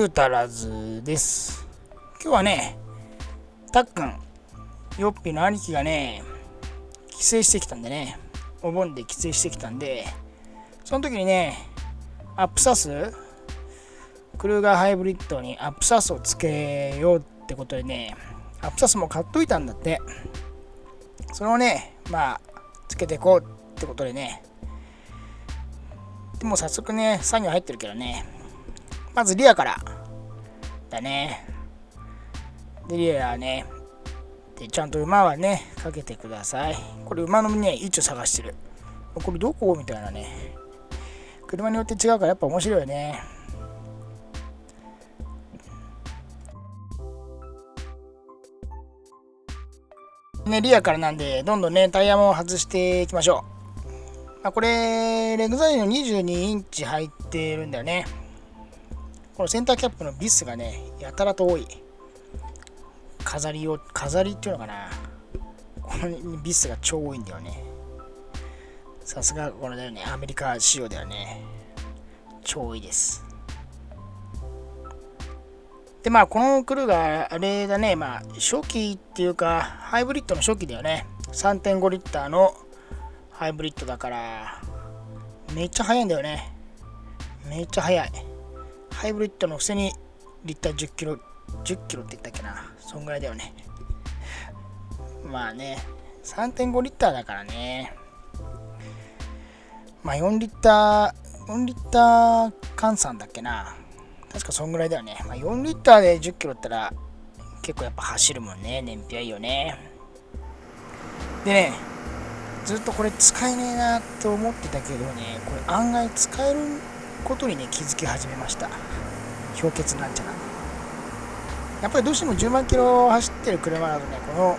グータラズです。今日はね、たっくん、ヨッピーの兄貴がね、帰省してきたんでね、お盆で帰省してきたんで、その時にね、アップサス、クルーガーハイブリッドにアップサスをつけようってことでね、アップサスも買っといたんだって。それをね、つけていこうってことでね、でも早速ね、作業入ってるけどね、まずリアからだね。で、リアね、でちゃんと馬はね、かけてください。これ馬のね、位置を探してる。これどこみたいなね。車によって違うからやっぱ面白いよね。リアからなんで、どんどんね、タイヤも外していきましょう。これ、レグザイルの22インチ入ってるんだよね。このセンターキャップのビスがね、やたらと多い。飾りっていうのかな。このビスが超多いんだよね。さすがこれだよね。アメリカ仕様だよね。超多いです。で、このクルーがあれだね、初期っていうか、ハイブリッドの初期だよね。3.5 リッターのハイブリッドだから、めっちゃ速いんだよね。めっちゃ速い。ハイブリッドのくせにリッター10キロって言ったっけな。そんぐらいだよね。3.5 リッターだからね。4リッター換算だっけな。確かそんぐらいだよね。4リッターで10キロだったら結構やっぱ走るもんね。燃費はいいよね。でね、ずっとこれ使えねえなと思ってたけどね、これ案外使えることにね、気づき始めました。氷結なんちゃら。やっぱりどうしても10万キロ走ってる車だとね、こ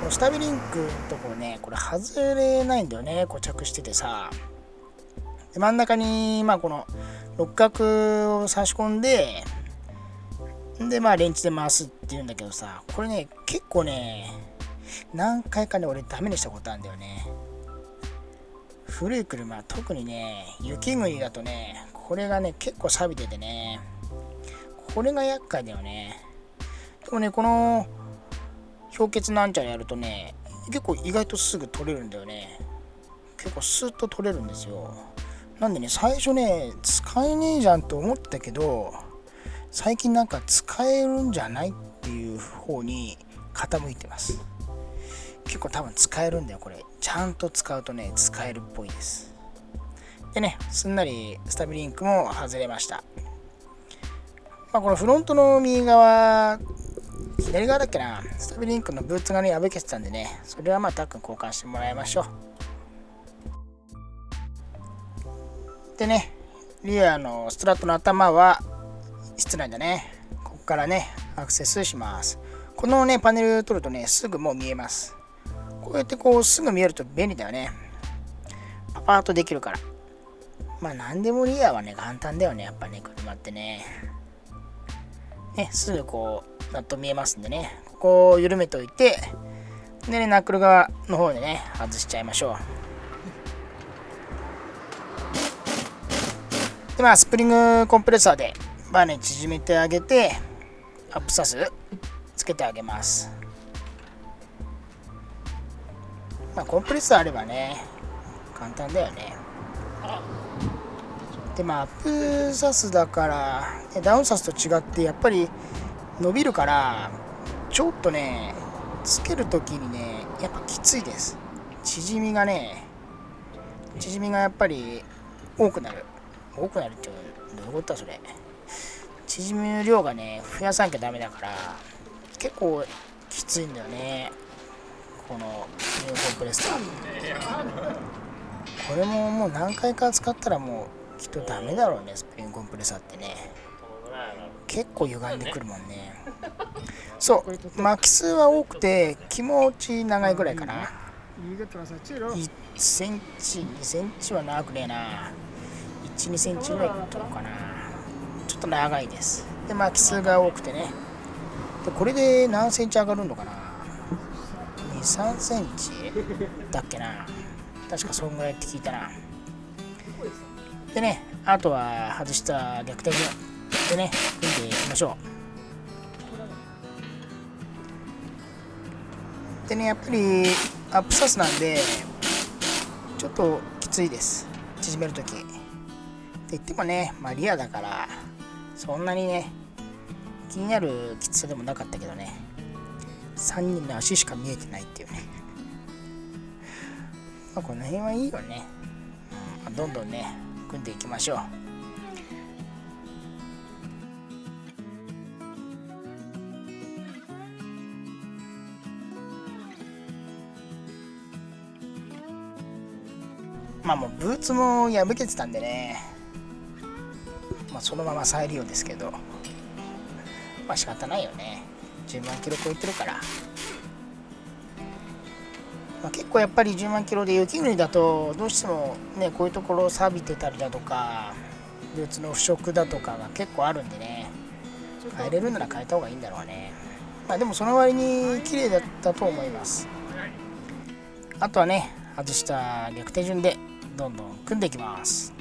のスタビリンクのところね、これ外れないんだよね。固着しててさ。で、真ん中にこの六角を差し込んで、でレンチで回すっていうんだけどさ、これね、結構ね、何回かね、俺ダメにしたことあるんだよね。古い車、特にね、雪国だとね、これがね、結構錆びててね、これが厄介だよね。でもね、この氷結なんちゃらやるとね、結構意外とすぐ取れるんだよね。結構スッと取れるんですよ。なんでね、最初ね、使えねえじゃんと思ったけど、最近なんか使えるんじゃないっていう方に傾いてます。結構多分使えるんだよ、これ。ちゃんと使うとね、使えるっぽいです。でね、すんなりスタビリンクも外れました。このフロントの右側、左側だっけな、スタビリンクのブーツがね、破けてたんでね、それはタックン交換してもらいましょう。でね、リアのストラットの頭は室内だね。ここからね、アクセスします。このね、パネル取るとね、すぐもう見えます。こうやってすぐ見えると便利だよね。パパーっとできるから。なんでもリアはね、簡単だよね。やっぱね、車ってね。すぐナット見えますんでね。ここを緩めておいて、でね、ナックル側の方でね、外しちゃいましょう。で、スプリングコンプレッサーでバネ縮めてあげて、アップサスつけてあげます。コンプレッサーあればね、簡単だよね。で、アップサスだから、ダウンサスと違ってやっぱり伸びるから、ちょっとね、つけるときにね、やっぱきついです。縮みがやっぱり多くなるってどういうことだそれ。縮みの量がね、増やさなきゃダメだから、結構きついんだよね。このニューコンプレッサー。これももう何回か使ったらもうきっとダメだろうね、スプリングコンプレッサーってね。結構歪んでくるもんね。そう、巻き数は多くて気持ち長いぐらいかな。1センチ、2センチは長くねえな。1、2センチぐらいとかな。ちょっと長いです。で、巻き数が多くてね。で、これで何センチ上がるのかな。2、3センチだっけな。確かそんぐらいって聞いたな。でね、あとは外した逆転でね、組んでいきましょう。でね、やっぱりアップサスなんでちょっときついです、縮めるとき。って言ってもね、リアだからそんなにね気になるきつさでもなかったけどね、3人の足しか見えてないっていうね。この辺はいいよね。どんどんね組んでいきましょう。もうブーツも破けてたんでね、そのまま再利用ですけど、仕方ないよね。10万キロ超えてるから。結構やっぱり10万キロで雪国だとどうしてもね、こういうところ錆びてたりだとかブーツの腐食だとかが結構あるんでね、変えれるなら変えた方がいいんだろうね。でもその割に綺麗だったと思います。あとはね、外した逆手順でどんどん組んでいきます。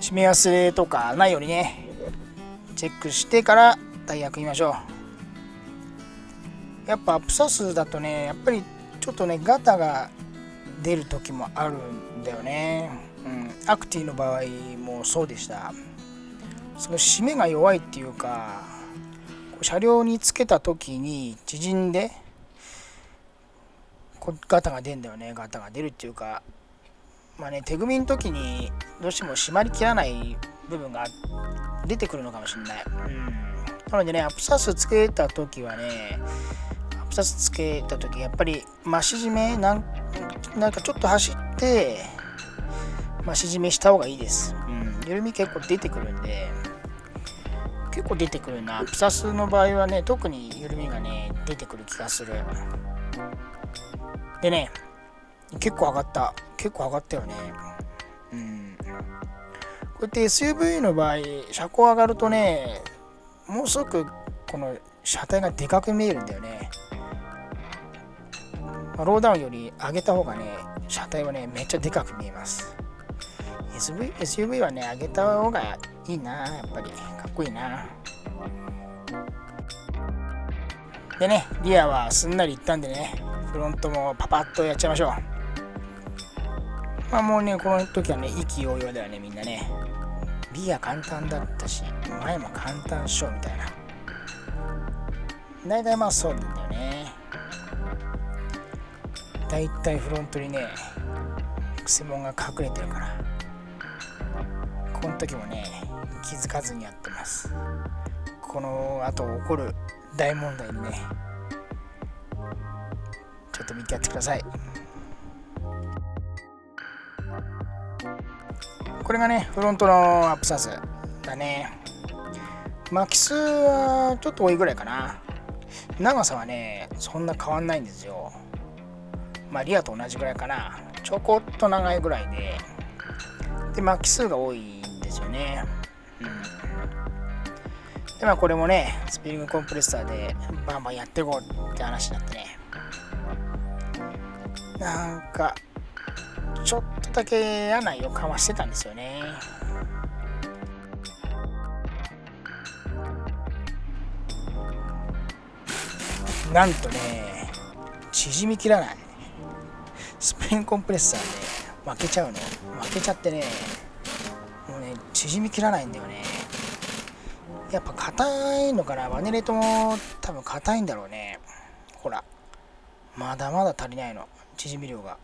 締め忘れとかないようにねチェックしてからタイヤ組みましょう。やっぱアップサスだとね、やっぱりちょっとねガタが出る時もあるんだよね。アクティの場合もそうでした。その締めが弱いっていうか、車両につけた時に縮んでガタが出るんだよね。ガタが出るっていうか、手組みの時にどうしても締まりきらない部分が出てくるのかもしれない。なのでね、アップサスつけた時はね、アップサスつけた時やっぱり増し締めなんかちょっと走って増し締めした方がいいです。緩み結構出てくるんで、結構出てくるな。アップサスの場合はね、特に緩みがね出てくる気がする。でね、結構上がったよね。こうやって SUV の場合、車高上がるとね、もうすごくこの車体がでかく見えるんだよね。ローダウンより上げた方がね、車体はねめっちゃでかく見えます。SUV はね上げた方がいいな、やっぱりかっこいいな。でね、リアはすんなりいったんでね、フロントもパパッとやっちゃいましょう。もうね、この時はね意気揚々だよね、みんなね。リア簡単だったし、前も簡単っしょみたいな。大体そうなんだよね。大体フロントにねくせ者が隠れてるから、この時もね気づかずにやってます。この後起こる大問題にねちょっと見てやってください。これがねフロントのアップサスだね。巻き数はちょっと多いぐらいかな。長さはねそんな変わんないんですよ。リアと同じぐらいかな。ちょこっと長いぐらいで巻き数が多いんですよね。でこれもねスピリングコンプレッサーでバンバンやっていこうって話になってね、なんかちょっとだけ嫌な予感はしてたんですよね。なんとね縮みきらない。スプリングコンプレッサーで負けちゃうの。負けちゃってね、もうね縮みきらないんだよね。やっぱ硬いのかな。バネレートも多分硬いんだろうね。ほらまだまだ足りないの、縮み量が。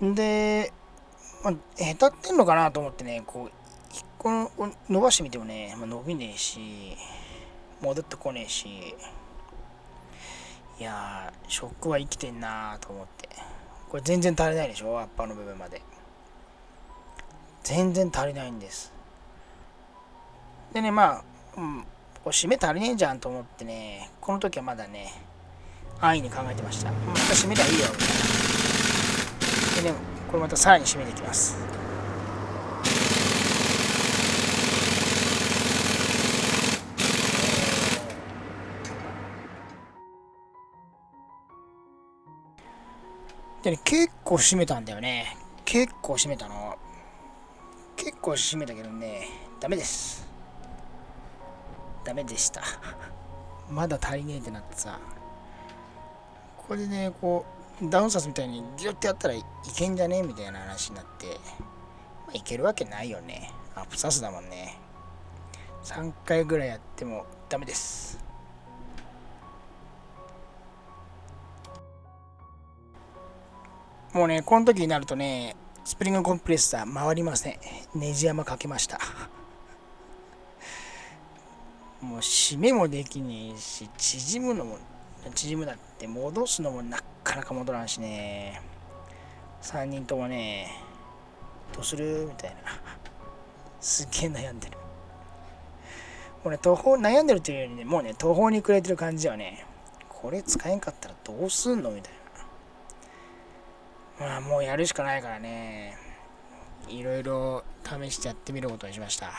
で、下手ってんのかなと思ってね、こう一個伸ばしてみてもね、伸びねえし戻ってこねえし、いやーショックは生きてんなと思って。これ全然足りないでしょ、アッパーの部分まで。全然足りないんです。でね、まあ、こう締め足りねえじゃんと思ってね、この時はまだね、安易に考えてました。また締めりゃいいよ、みたいな。でね、これまたさらに締めていきます。でね、結構締めたんだよね。結構締めたの。結構締めたけどね、ダメです。ダメでした。まだ足りねえってなってさ。これでね、こう、ダウンサスみたいにギュッてやったらいけんじゃねえみたいな話になって、まあ、いけるわけないよね。アップサスだもんね。3回ぐらいやってもダメです。もうね、この時になるとね、スプリングコンプレッサー回りません。ネジ山かけました。もう締めもできねえし、縮むだって戻すのもなかなか戻らんしね。3人ともね、どうするみたいな。すっげえ悩んでる。もうね、途方、悩んでるというよりね、もうね、途方に暮れてる感じはね、これ使えんかったらどうすんのみたいな。まあ、もうやるしかないからね、いろいろ試してやってみることにしました。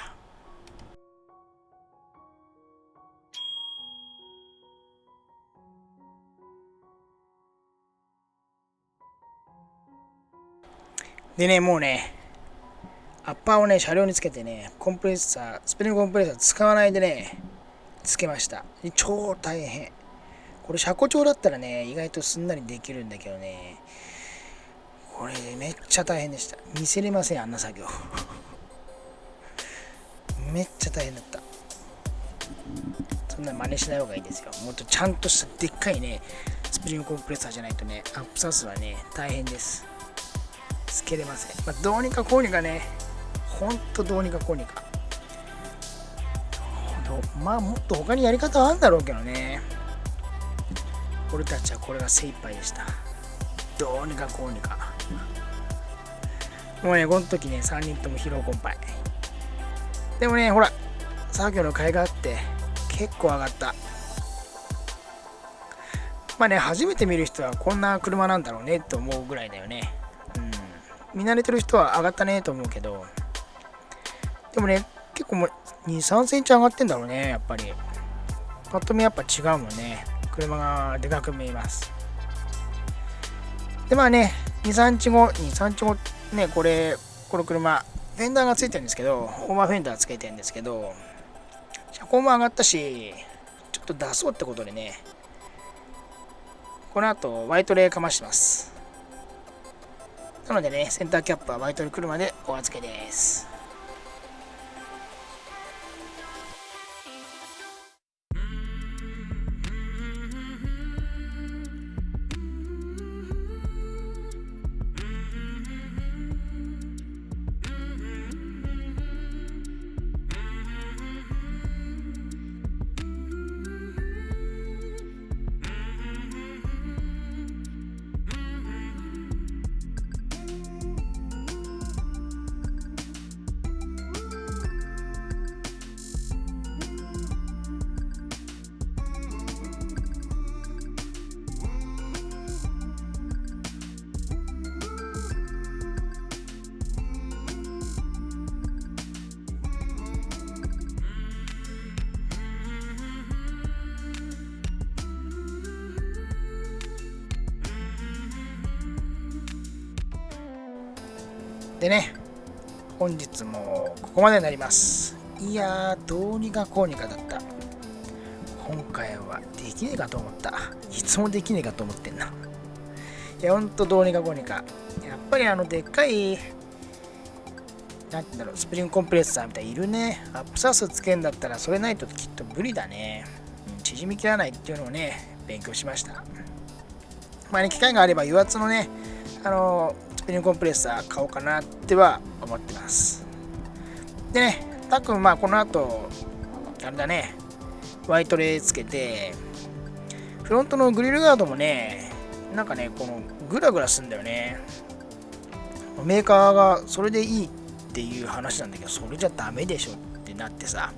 でね、もうね、アッパーをね、車両につけてね、コンプレッサー、スプリングコンプレッサー使わないでね、つけました。超大変。これ車庫調だったらね、意外とすんなりできるんだけどね、これめっちゃ大変でした。見せれません、あんな作業。めっちゃ大変だった。そんな真似しない方がいいですよ。もっとちゃんとしたでっかいね、スプリングコンプレッサーじゃないとね、アップサスはね、大変です。つけれません。まあ、どうにかこうにかね、ほんとどうにかこうにか。まあもっと他にやり方はあるんだろうけどね。俺たちはこれが精一杯でした。どうにかこうにか。もうね、この時ね、3人とも疲労困憊。でもね、ほら、作業の甲斐があって、結構上がった。まあね、初めて見る人はこんな車なんだろうねって思うぐらいだよね。見慣れてる人は上がったねと思うけど、でもね、結構もう2、3センチ上がってんだろうね、やっぱり。パッと見やっぱ違うもんね。車がでかく見えます。で、まあね、2、3日後ね、この車、フェンダーがついてるんですけど、オーバーフェンダーつけてるんですけど、車高も上がったし、ちょっと出そうってことでね、この後、ワイトレーかましてます。なのでね、センターキャップはワイトレー車でお預けです。でね、本日もここまでになります。いやー、どうにかこうにかだった。今回はできねえかと思った。いつもできねえかと思ってんな。いや、ほんとどうにかこうにか。やっぱりでっかい、なんて言うんだろう、スプリングコンプレッサーみたいにいるね。アップサスつけんだったらそれないときっと無理だね。縮みきらないっていうのをね、勉強しました。まあね、機会があれば油圧のね、スプリングコンプレッサー買おうかなっては思ってます。でね、たっくんまあこの後、あれだね、ワイトレーつけて、フロントのグリルガードもね、なんかね、このグラグラするんだよね。メーカーがそれでいいっていう話なんだけど、それじゃダメでしょってなってさ、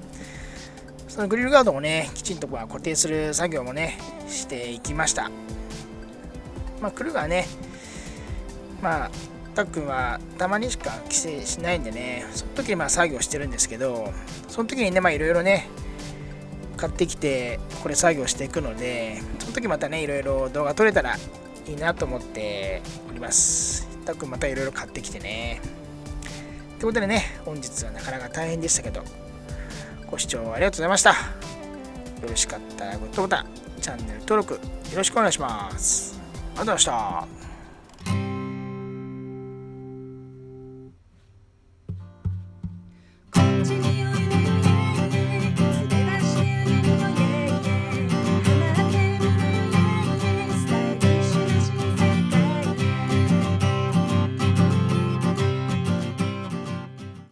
そのグリルガードをね、きちんと固定する作業もね、していきました。クルーがね、たっくんはたまにしか帰省しないんでね、その時に作業してるんですけど、その時にね、いろいろね、買ってきて、これ作業していくので、その時またね、いろいろ動画撮れたらいいなと思っております。たっくんまたいろいろ買ってきてね。ということでね、本日はなかなか大変でしたけど、ご視聴ありがとうございました。よろしかったらグッドボタン、チャンネル登録よろしくお願いします。ありがとうございました。